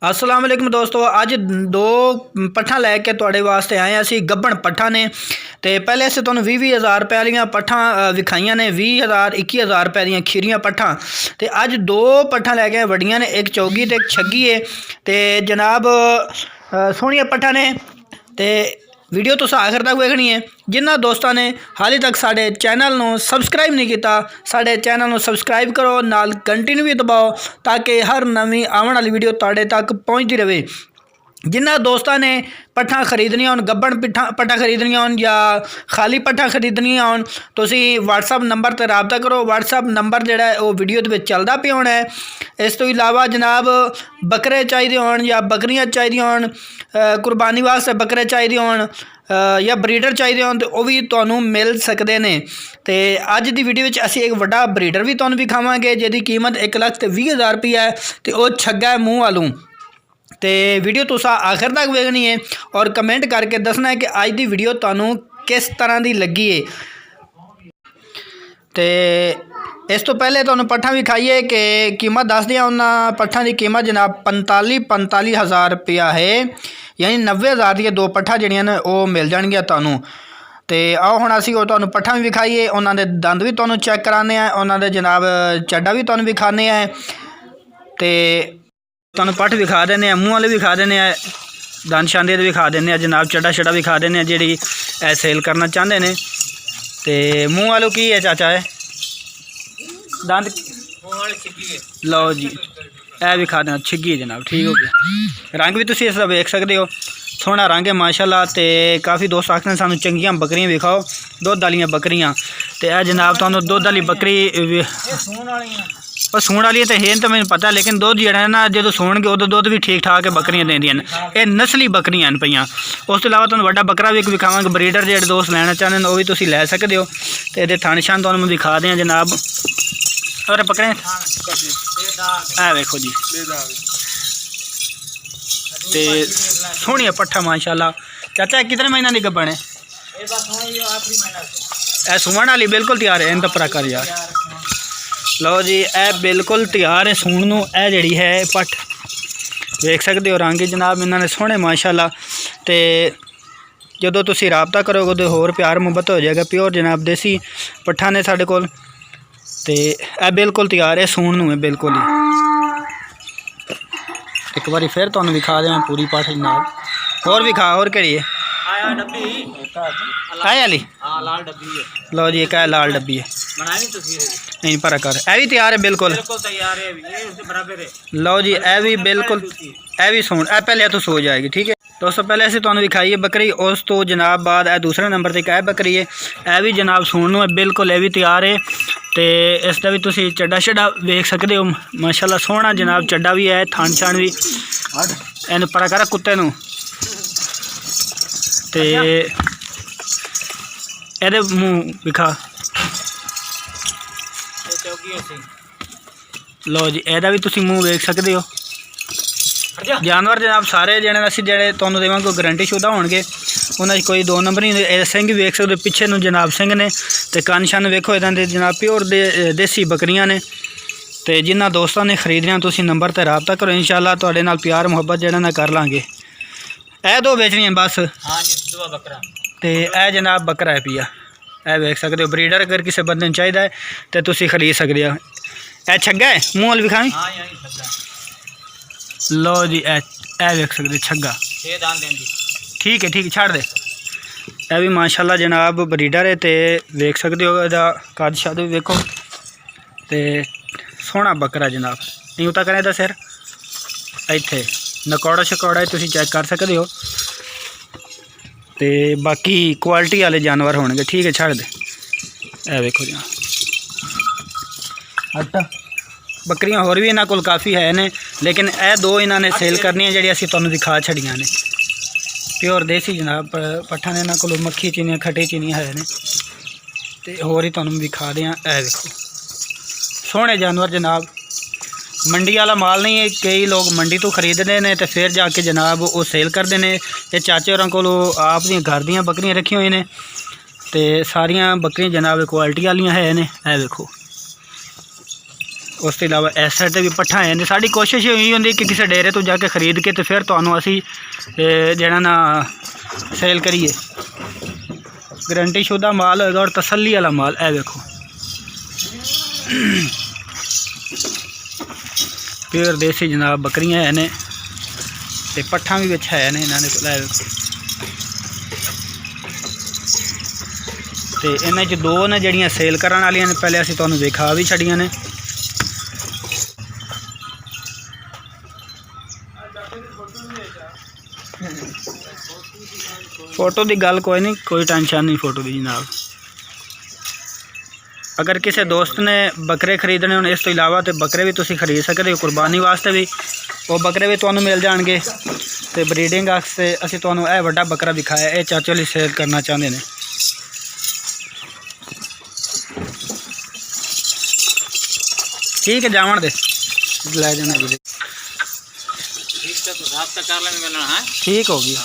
अस्सलाम वालेकुम दोस्तों, अज दो पट्ठा लैके तुहाडे वास्ते आए असी। गब्बन पट्ठा ने तो पहले असें तुहानूं 20,000 रुपए वाली पट्ठा विखाइयां ने, 20,000 21,000 रुपए दी खीरियां पट्ठा। तो अज दो पट्ठा लैके आए वड्डियां ने, एक चौगी ते एक छग्गी है। तो जनाब सोहणियां पट्ठा ने। तो वीडियो तुस आखिर तक वेखनी है। जिन्होंने दोस्तों ने हाली तक साढ़े चैनल को सबसक्राइब नहीं किया, साढ़े चैनल को सबसक्राइब करो, नाल घंटी भी दबाओ ताकि हर नवी आने वाली वीडियो तुहाडे तक पहुँचती रहे। जिन्होंने दोस्तों ने पट्ठा खरीदनिया हो, गब्बन पट्ठा खरीदनिया हो या खाली पट्ठा खरीदनिया हो, तुसी व्हाट्सअप नंबर पर रबता करो। व्हाट्सअप नंबर जोड़ा है वो वीडियो के चलता पे होना है। इस तो इलावा जनाब बकरे चाहिए हो या बकरियां चाहिए हो, कुर्बानी वास्ते बकरे चाहिए हो या ब्रीडर चाहिए हो, तो भी तुहानू मिल सकते हैं। तो अज की वीडियो में असी एक वड्डा ब्रीडर भी तुहानू विखावांगे जिहदी कीमत 1,20,000 रुपया है। तो वह छग्गा है मूँह वालों। तो वीडियो तुसा आखिर तक वेखनी है और कमेंट करके दसना है कि अज की वीडियो तुहानू किस तरह की लगी है। तो इस तो पहले तुहानू पट्ठा विखाइए कि कीमत दस दिया। उन्होंने पट्ठा की कीमत जनाब 45,000 रुपया है, यानी 90,000 दी दो पट्ठा जड़ियाँ ने वो मिल जाएगियाँ तुहानू। तो आओ हुण असीं तुहानू पट्ठा भी विखाइए, उन्होंने दंद भी तुहानू चैक कराने हैं, उन्होंने जनाब चड्डा भी तुहानू विखाने हैं। तो तुहानू पट्ठ विखा देने, मूँह वाले विखा देने, दंद शांदे विखा देने, जनाब चड्डा शड्डा विखा देने जी सेल करना चाहते हैं। तो मूँह वालों की है चाचा है दंद लो जी, ए विखा देना छिग्गी है जनाब, ठीक हो गया। रंग भी तुसीं इसका वेख सकते हो, सोहना रंग है माशाल्लाह। तो काफ़ी दोस्त आखते हैं सानू चंगियां बकरियां विखाओ, दुध वालियां बकरियां। तो यह जनाब तुहानू दुध वाली बकरी सूण वाली तो है तो मैंने पता, लेकिन दुध जो है ना जो सूणगे उदो दुध भी ठीक ठाक बकरियां देंदियां ने। ये नस्ली बकरियां हैं पईयां। उस तो इलावा तुहानू वड्डा बकरा भी एक विखावांगे, ब्रीडर जो दोस्त लैना चाहते हैं वो भी तुसीं लै सकते हो। तो ये थन शन तुहानू मैं विखा दें जनाब, और पकड़े है वेखो जी। तो सोहनी पट्ठा माशाल्लाह। चाचा कितने महीना की गब्बन है? ए सुमन वाली बिल्कुल तैयार है, इन तो परा कर यार। लो जी ए बिल्कुल तैयार है सूण नूं। ए जिहड़ी है पट्ठ देख सकते हो, रंग जनाब इन्होंने सोहने माशाल्लाह। तो जदों तुसीं राबता करोगे तो होर प्यार मुहब्बत हो जाएगा। प्योर जनाब देसी पट्ठा ने साडे कोल। तो यह बिल्कुल तैयार है सूण नूं है बिल्कुल ही। एक बार फिर तुहानू विखा दें पूरी पट्ठ नाल, होर विखा, होर केड़ी है वाली? लो जी एक लाल डब्बी है, नहीं परा कर। ए भी तैयार है बिल्कुल। लो जी ए भी बिल्कुल, ए भी सूण, ए पहले तो सो जाएगी, ठीक है दोस्तों। पहले असीं तुहानू विखाई है बकरी, उस तो जनाब बाद ए दूसरे नंबर पर एक बकरी है, ए भी जनाब सूण नूं है बिल्कुल, ए भी तैयार है। तो इसका भी तुसीं चड्डा शड्डा वेख सकते हो माशाल्लाह, सोहना जनाब चड्डा भी है, थान छान भी। इन परा कर कुत्ते नूं। तो एदे मूँह विखा। लो जी एदा भी तुसीं मूँह वेख सकते हो। जानवर जनाब सारे जने असीं जेहड़े तुहानू देवांगे गारंटी शुदा होणगे, उन्हां कोई दो नंबर नहीं। सिंह भी वेख सकते हो, पिछे नूं जनाब सिंह ने, तो कन शन वेखो इदां दे जनाब प्योर देसी बकरियां ने। तो जिन्हां दोस्तों ने खरीदनियां तुसीं नंबर ते राबता करो, इंशाअल्लाह तुहाडे नाल प्यार मुहब्बत जेहड़ा ना कर लांगे। ए दो बेचनियां बस। तो यह जनाब बकरा है पिया, ए वेख सकते हो। ब्रीडर अगर किसी बंदे चाहिए है तो तुसीं खरीद सकते हो। ए छग्गा है मूँह वाल विखाई। लो जी ए वेख सकते छग्गा, ठीक है छड़ दे। यह भी माशाल्लाह जनाब ब्रीडर है। तो वेख सकते हो इसका कद शद भी वेखो। तो सोहना बकरा जनाब, नहीं उता करें सिर इत्थे नकौड़ा शकौड़ा तुसीं चेक कर सकते हो। तो बाकी क्वालिटी वाले जानवर होंगे, ठीक है छड़ दे। ए वेखो जी बकरियां होर भी इन्होंने कोल काफ़ी है ने, लेकिन ए दो इन्होंने सेल करनी जी असीं तुहानू दिखा छड़ियां ने। प्योर देसी जनाब पट्ठा ने इन्होंने कोल मक्खी चीनियां खट्टी चीनियां है ने। तो होर ही तुहानू दिखा दें। ए देखो सोहने जानवर जनाब, मंडी वाला माल नहीं है। कई लोग मंडी तो खरीदते हैं तो फिर जाके जनाब वो सेल करते हैं। ये चाचे होरां कोल आप दी घर दियां बकरियां रखी हुई ने। तो सारियां बकरियां जनाब क्वालिटी वालियां है ने। ए देखो उस तो इलावा इस साइड भी पट्ठा है। साड़ी कोशिश यही होंगी कि किसी डेरे तो जाके खरीद के तो फिर तुहानू असी जेड़ा ना सेल करिए। गारंटी शुदा माल होगा और तसल्ली वाला माल। है देखो प्योर देसी जनाब बकरियां है ने ते पट्ठा भी विच है ने इन्होंने को। लै ते इन्हां च दो ने जड़ियां सेल करन वालियां ने, पहले असीं तुहानू दिखा भी छड़ियां ने। फोटो की गल कोई नहीं, कोई टेंशन नहीं फोटो की जनाब। अगर किसी दोस्त ने बकरे खरीदने होने इस तो इलावा तो बकरे भी तुसी खरीद सकते हो, कुर्बानी वास्ते भी वो बकरे भी तुहानू मिल जाएंगे। तो ब्रीडिंग वास्ते असीं तुहानू यह वड्डा बकरा दिखाया, ये चाचो लिए सेल करना चाहते हैं। ठीक है जावन दे लै जाना जी। ठीक हो गया।